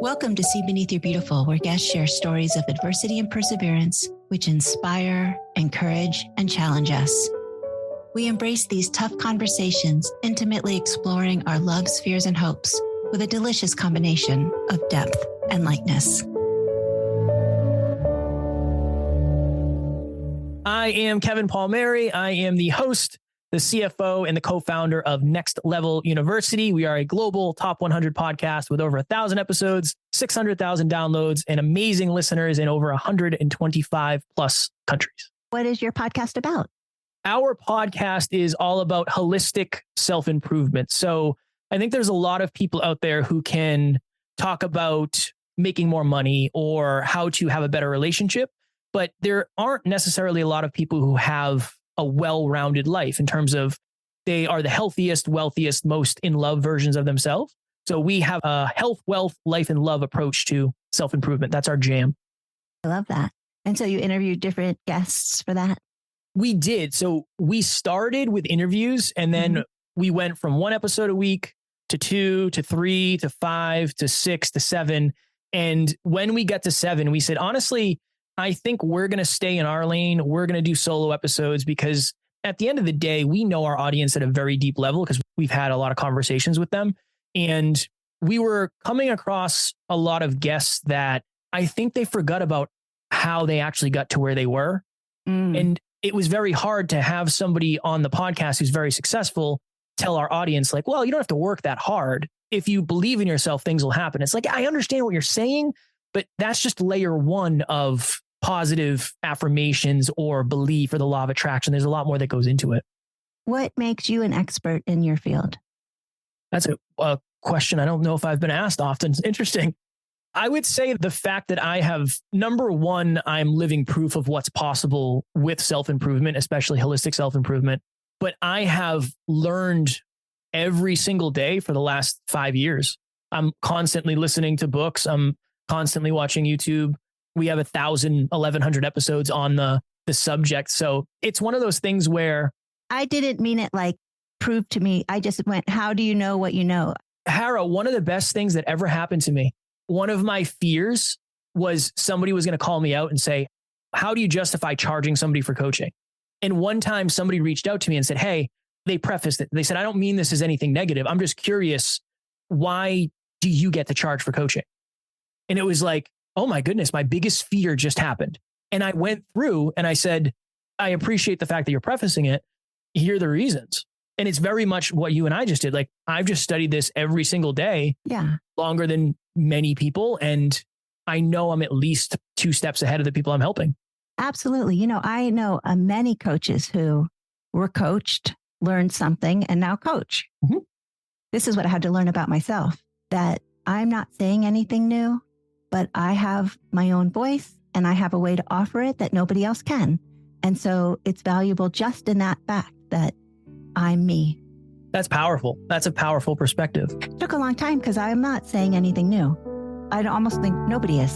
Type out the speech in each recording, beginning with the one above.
Welcome to See Beneath Your Beautiful, where guests share stories of adversity and perseverance, which inspire, encourage, and challenge us. We embrace these tough conversations, intimately exploring our loves, fears, and hopes with a delicious combination of depth and lightness. I am Kevin Palmieri. I am the host, the CFO, and the co-founder of Next Level University. We are a global top 100 podcast with over 1,000 episodes, 600,000 downloads, and amazing listeners in over 125 plus countries. What is your podcast about? Our podcast is all about holistic self-improvement. So I think there's a lot of people out there who can talk about making more money or how to have a better relationship, but there aren't necessarily a lot of people who have a well-rounded life in terms of they are the healthiest, wealthiest, most in love versions of themselves. So we have a health, wealth, life, and love approach to self-improvement. That's our jam. I love that. And so you interviewed different guests for that? We did. So we started with interviews and then we went from one episode a week to 2 to 3 to 5 to 6 to 7. And when we got to 7, we said, honestly, I think we're going to stay in our lane. We're going to do solo episodes because at the end of the day, we know our audience at a very deep level because we've had a lot of conversations with them. And we were coming across a lot of guests that I think they forgot about how they actually got to where they were. And it was very hard to have somebody on the podcast who's very successful tell our audience like, well, you don't have to work that hard. If you believe in yourself, things will happen. It's like, I understand what you're saying, but that's just layer one of positive affirmations or belief or the law of attraction. There's a lot more that goes into it. What makes you an expert in your field? That's a question I don't know if I've been asked often. It's interesting. I would say the fact that I have, number one, I'm living proof of what's possible with self-improvement, especially holistic self-improvement. But I have learned every single day for the last 5 years. I'm constantly listening to books. I'm constantly watching YouTube. We have 1,100 episodes on the subject. So it's one of those things where I didn't mean it like prove to me. I just went, how do you know what you know? Hara, one of the best things that ever happened to me, one of my fears was somebody was going to call me out and say, how do you justify charging somebody for coaching? And one time somebody reached out to me and said, hey, they prefaced it. They said, I don't mean this as anything negative. I'm just curious, why do you get to charge for coaching? And it was like, oh my goodness, my biggest fear just happened. And I went through and I said, I appreciate the fact that you're prefacing it. Here are the reasons. And it's very much what you and I just did. Like, I've just studied this every single day, longer than many people. And I know I'm at least 2 steps ahead of the people I'm helping. Absolutely. You know, I know many coaches who were coached, learned something, and now coach. This is what I had to learn about myself, that I'm not saying anything new, but I have my own voice and I have a way to offer it that nobody else can. And so it's valuable just in that fact that I'm me. That's powerful. That's a powerful perspective. It took a long time because I'm not saying anything new. I almost think nobody is.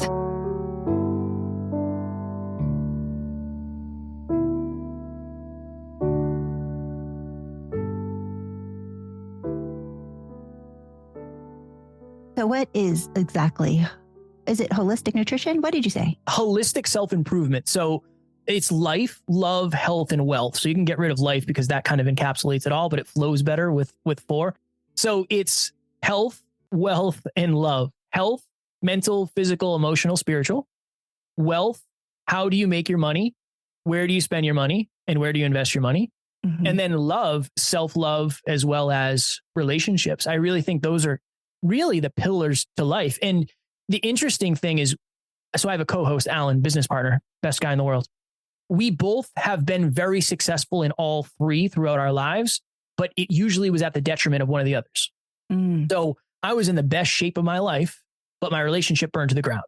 So what is exactly, is it holistic nutrition? What did you say? Holistic self-improvement. So it's life, love, health, and wealth. So you can get rid of life because that kind of encapsulates it all, but it flows better with 4. So it's health, wealth, and love. Health, mental, physical, emotional, spiritual. Wealth, how do you make your money? Where do you spend your money? And where do you invest your money? And then love, self-love, as well as relationships. I really think those are really the pillars to life. And the interesting thing is, so I have a co-host, Alan, business partner, best guy in the world. We both have been very successful in all 3 throughout our lives, but it usually was at the detriment of one of the others. So I was in the best shape of my life, but my relationship burned to the ground.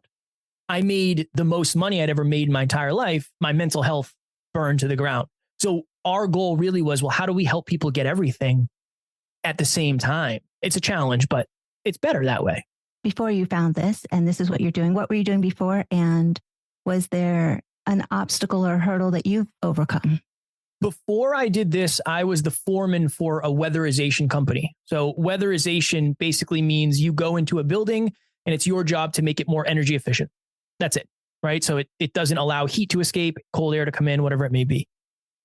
I made the most money I'd ever made in my entire life. My mental health burned to the ground. So our goal really was, well, how do we help people get everything at the same time? It's a challenge, but it's better that way. Before you found this, and this is what you're doing, what were you doing before? And was there an obstacle or hurdle that you've overcome? Before I did this, I was the foreman for a weatherization company. So weatherization basically means you go into a building and it's your job to make it more energy efficient. That's it, right? So it doesn't allow heat to escape, cold air to come in, whatever it may be.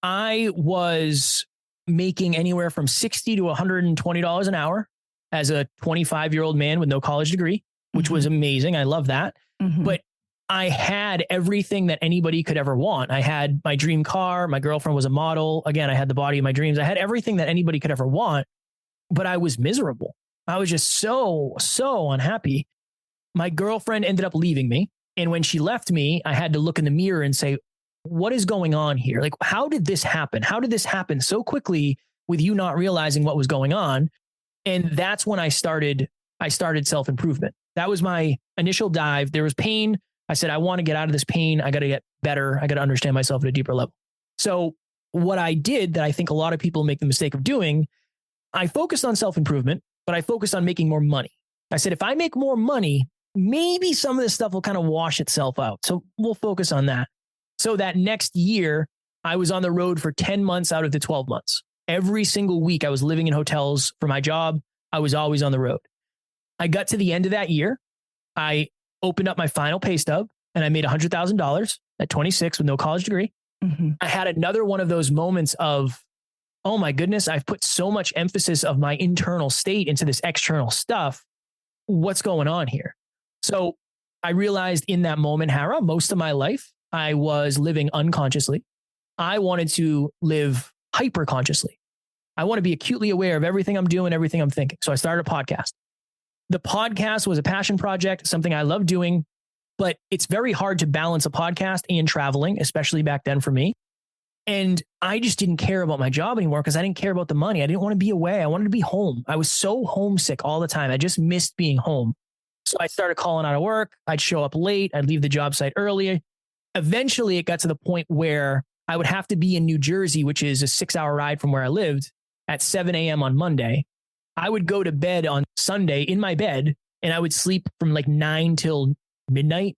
I was making anywhere from $60 to $120 an hour as a 25-year-old man with no college degree, which was amazing. I love that. But I had everything that anybody could ever want. I had my dream car. My girlfriend was a model. Again, I had the body of my dreams. I had everything that anybody could ever want, but I was miserable. I was just so unhappy. My girlfriend ended up leaving me. And when she left me, I had to look in the mirror and say, what is going on here? Like, how did this happen? How did this happen so quickly with you not realizing what was going on? And that's when I started self-improvement. That was my initial dive. There was pain. I said, I want to get out of this pain. I got to get better. I got to understand myself at a deeper level. So what I did that I think a lot of people make the mistake of doing, I focused on self-improvement, but I focused on making more money. I said, if I make more money, maybe some of this stuff will kind of wash itself out. So we'll focus on that. So that next year, I was on the road for 10 months out of the 12 months. Every single week, I was living in hotels for my job. I was always on the road. I got to the end of that year. I opened up my final pay stub and I made $100,000 at 26 with no college degree. I had another one of those moments of, oh my goodness, I've put so much emphasis of my internal state into this external stuff. What's going on here? So I realized in that moment, Hara, most of my life, I was living unconsciously. I wanted to live hyper consciously. I want to be acutely aware of everything I'm doing, everything I'm thinking. So I started a podcast. The podcast was a passion project, something I love doing, but it's very hard to balance a podcast and traveling, especially back then for me. And I just didn't care about my job anymore because I didn't care about the money. I didn't want to be away. I wanted to be home. I was so homesick all the time. I just missed being home. So I started calling out of work. I'd show up late. I'd leave the job site early. Eventually, it got to the point where I would have to be in New Jersey, which is a 6-hour ride from where I lived, at 7 a.m. on Monday. I would go to bed on Sunday in my bed, and I would sleep from like 9 till midnight.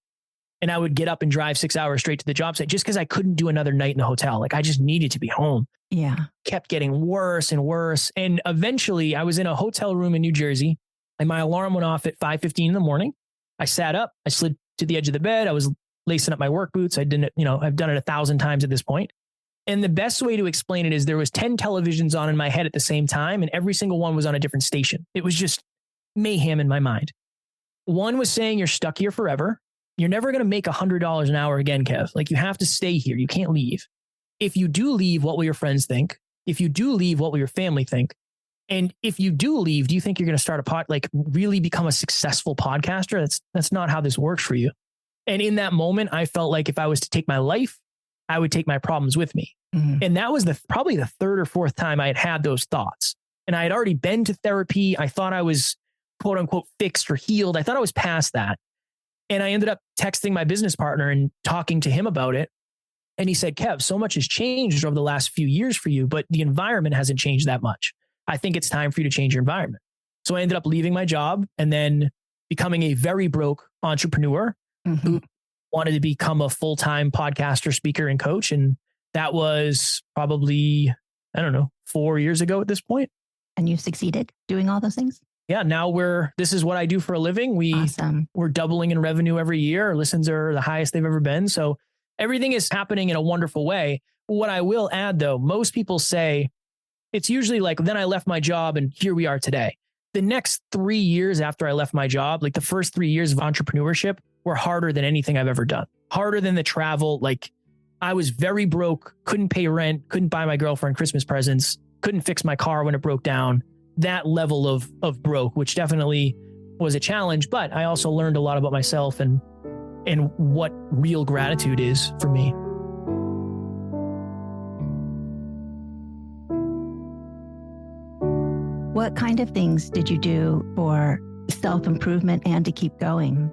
And I would get up and drive 6 hours straight to the job site just because I couldn't do another night in the hotel. Like I just needed to be home. Yeah. Kept getting worse and worse. And eventually I was in a hotel room in New Jersey and my alarm went off at 5:15 in the morning. I sat up, I slid to the edge of the bed. I was lacing up my work boots. I've done it 1,000 times at this point. And the best way to explain it is there was 10 televisions on in my head at the same time, and every single one was on a different station. It was just mayhem in my mind. One was saying you're stuck here forever. You're never going to make $100 an hour again, Kev. Like you have to stay here. You can't leave. If you do leave, what will your friends think? If you do leave, what will your family think? And if you do leave, do you think you're going to start really become a successful podcaster? That's not how this works for you. And in that moment, I felt like if I was to take my life, I would take my problems with me. And that was probably the third or fourth time I had those thoughts. And I had already been to therapy. I thought I was quote unquote fixed or healed. I thought I was past that. And I ended up texting my business partner and talking to him about it. And he said, Kev, so much has changed over the last few years for you, but the environment hasn't changed that much. I think it's time for you to change your environment. So I ended up leaving my job and then becoming a very broke entrepreneur who wanted to become a full-time podcaster, speaker, and coach. And that was probably, 4 years ago at this point. And you succeeded doing all those things? Yeah, now this is what I do for a living. We're doubling in revenue every year. Our listens are the highest they've ever been. So everything is happening in a wonderful way. What I will add though, most people say it's usually like, then I left my job and here we are today. The next 3 years after I left my job, like the first 3 years of entrepreneurship were harder than anything I've ever done. Harder than the travel. Like I was very broke, couldn't pay rent, couldn't buy my girlfriend Christmas presents, couldn't fix my car when it broke down. That level of broke, which definitely was a challenge, but I also learned a lot about myself and what real gratitude is for me. What kind of things did you do for self-improvement and to keep going?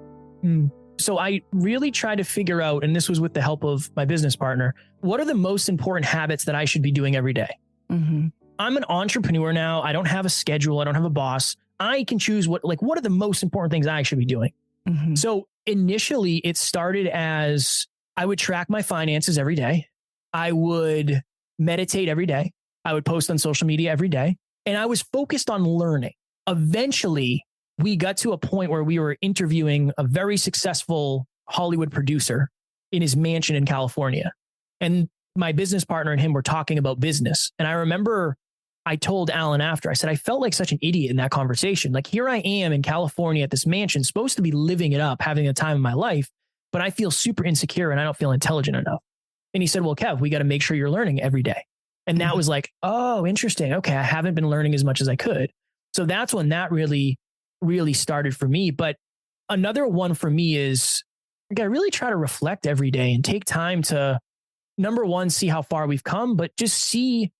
So I really tried to figure out, and this was with the help of my business partner, what are the most important habits that I should be doing every day? I'm an entrepreneur now. I don't have a schedule. I don't have a boss. I can choose what are the most important things I should be doing. So initially it started as I would track my finances every day. I would meditate every day. I would post on social media every day. And I was focused on learning. Eventually we got to a point where we were interviewing a very successful Hollywood producer in his mansion in California. And my business partner and him were talking about business. And I remember I told Alan after, I said, I felt like such an idiot in that conversation. Like, here I am in California at this mansion, supposed to be living it up, having a time of my life, but I feel super insecure and I don't feel intelligent enough. And he said, well, Kev, we got to make sure you're learning every day. And that was like, oh, interesting. Okay. I haven't been learning as much as I could. So that's when that really started for me. But another one for me is I got to really try to reflect every day and take time to, number one, see how far we've come, but just see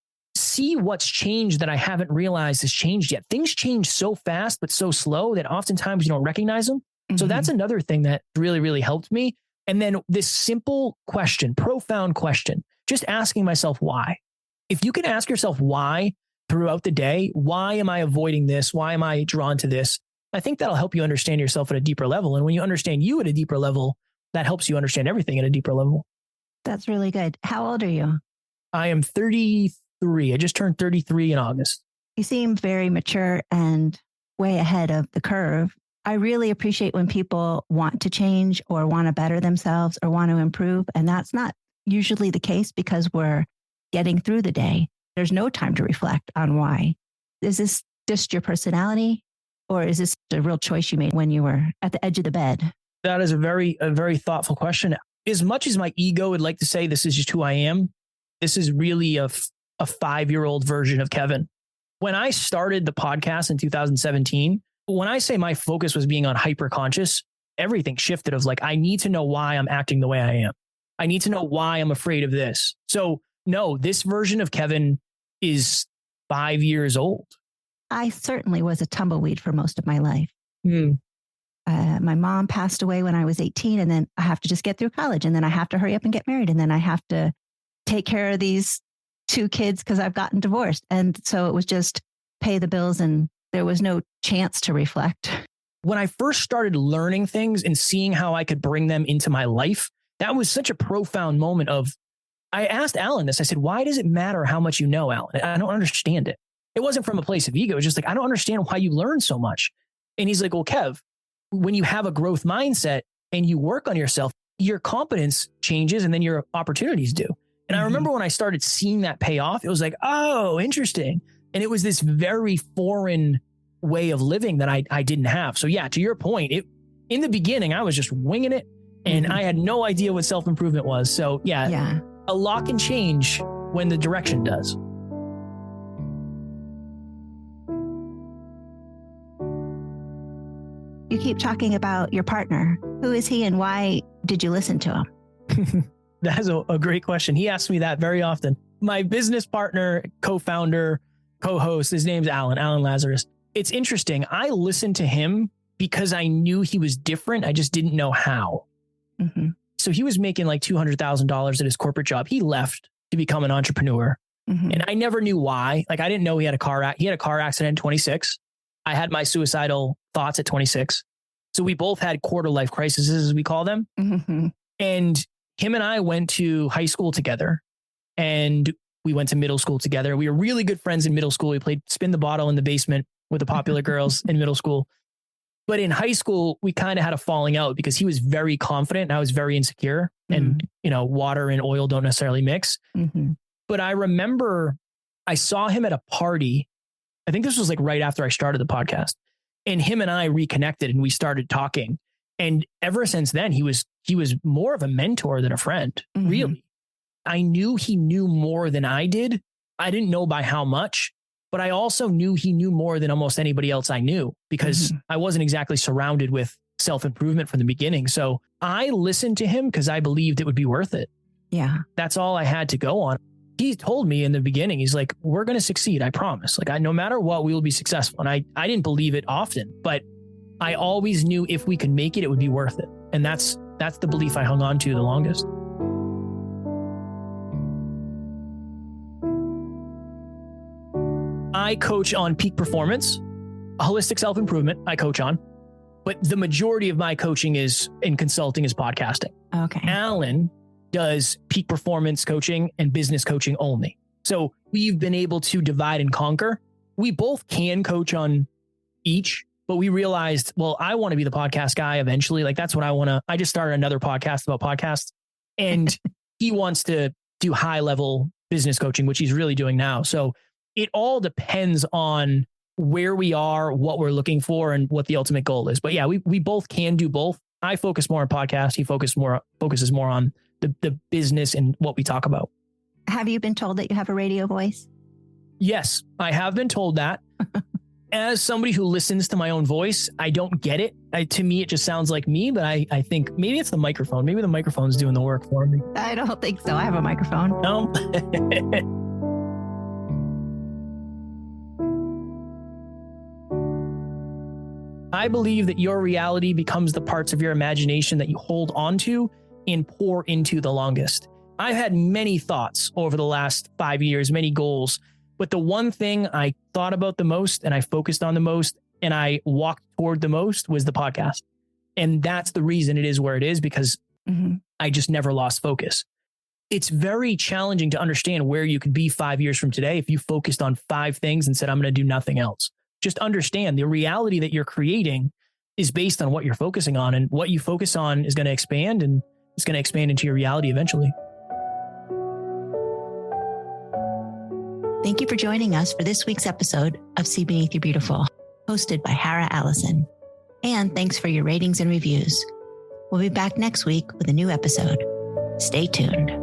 what's changed that I haven't realized has changed yet. Things change so fast, but so slow that oftentimes you don't recognize them. Mm-hmm. So that's another thing that really helped me. And then this simple question, profound question, just asking myself why. If you can ask yourself why throughout the day, why am I avoiding this? Why am I drawn to this? I think that'll help you understand yourself at a deeper level. And when you understand you at a deeper level, that helps you understand everything at a deeper level. That's really good. How old are you? I am 33. I just turned 33 in August. You seem very mature and way ahead of the curve. I really appreciate when people want to change or want to better themselves or want to improve. And that's not usually the case because we're getting through the day. There's no time to reflect on why. Is this just your personality, or is this a real choice you made when you were at the edge of the bed? That is a very thoughtful question. As much as my ego would like to say this is just who I am, this is really a 5-year-old version of Kevin. When I started the podcast in 2017, when I say my focus was being on hyper conscious, everything shifted of like, I need to know why I'm acting the way I am. I need to know why I'm afraid of this. So no, this version of Kevin is 5 years old. I certainly was a tumbleweed for most of my life. My mom passed away when I was 18, and then I have to just get through college, and then I have to hurry up and get married, and then I have to take care of these 2 kids because I've gotten divorced. And so it was just pay the bills, and there was no chance to reflect. When I first started learning things and seeing how I could bring them into my life, that was such a profound moment of, I asked Alan this. I said, why does it matter how much you know, Alan? I don't understand it. It wasn't from a place of ego. It was just like, I don't understand why you learn so much. And he's like, well, Kev, when you have a growth mindset and you work on yourself, your competence changes and then your opportunities do. And I remember when I started seeing that pay off, it was like, oh, interesting. And it was this very foreign way of living that I didn't have. So yeah, to your point, in the beginning, I was just winging it and I had no idea what self-improvement was. So yeah. A lot can change when the direction does. You keep talking about your partner. Who is he and why did you listen to him? That's a great question. He asks me that very often. My business partner, co-founder, co-host, his name's Alan Lazarus. It's interesting. I listened to him because I knew he was different. I just didn't know how. Mm-hmm. So he was making like $200,000 at his corporate job. He left to become an entrepreneur. Mm-hmm. And I never knew why. Like, I didn't know he had a car accident at 26. I had my suicidal thoughts at 26. So we both had quarter life crises, as we call them. Mm-hmm. And him and I went to high school together and we went to middle school together. We were really good friends in middle school. We played spin the bottle in the basement with the popular girls in middle school. But in high school, we kind of had a falling out because he was very confident and I was very insecure. And, water and oil don't necessarily mix. Mm-hmm. But I remember I saw him at a party. I think this was like right after I started the podcast, and him and I reconnected and we started talking. And ever since then, he was more of a mentor than a friend. Mm-hmm. Really. I knew he knew more than I did. I didn't know by how much, but I also knew he knew more than almost anybody else I knew because I wasn't exactly surrounded with self-improvement from the beginning. So I listened to him because I believed it would be worth it. Yeah. That's all I had to go on. He told me in the beginning, he's like, we're going to succeed. I promise. Like, no matter what, we will be successful. And I didn't believe it often, but I always knew if we could make it, it would be worth it. And that's the belief I hung on to the longest. I coach on peak performance, holistic self-improvement I coach on, but the majority of my coaching is in consulting is podcasting. Okay. Alan does peak performance coaching and business coaching only. So we've been able to divide and conquer. We both can coach on each, But we realized, well, I want to be the podcast guy eventually. Like that's what I just started another podcast about podcasts, and he wants to do high level business coaching, which he's really doing now. So it all depends on where we are, what we're looking for, and what the ultimate goal is. But yeah, we both can do both. I focus more on podcast. He focuses more on the business and what we talk about. Have you been told that you have a radio voice? Yes, I have been told that. As somebody who listens to my own voice, I don't get it. To me, it just sounds like me, but I think maybe it's the microphone. Maybe the microphone's doing the work for me. I don't think so. I have a microphone. No. I believe that your reality becomes the parts of your imagination that you hold onto and pour into the longest. I've had many thoughts over the last 5 years, many goals. But the one thing I thought about the most and I focused on the most and I walked toward the most was the podcast. And that's the reason it is where it is, because I just never lost focus. It's very challenging to understand where you could be 5 years from today if you focused on 5 things and said, I'm going to do nothing else. Just understand the reality that you're creating is based on what you're focusing on, and what you focus on is going to expand, and it's going to expand into your reality eventually. Thank you for joining us for this week's episode of See Beneath Your Beautiful, hosted by Hara Allison. And thanks for your ratings and reviews. We'll be back next week with a new episode. Stay tuned.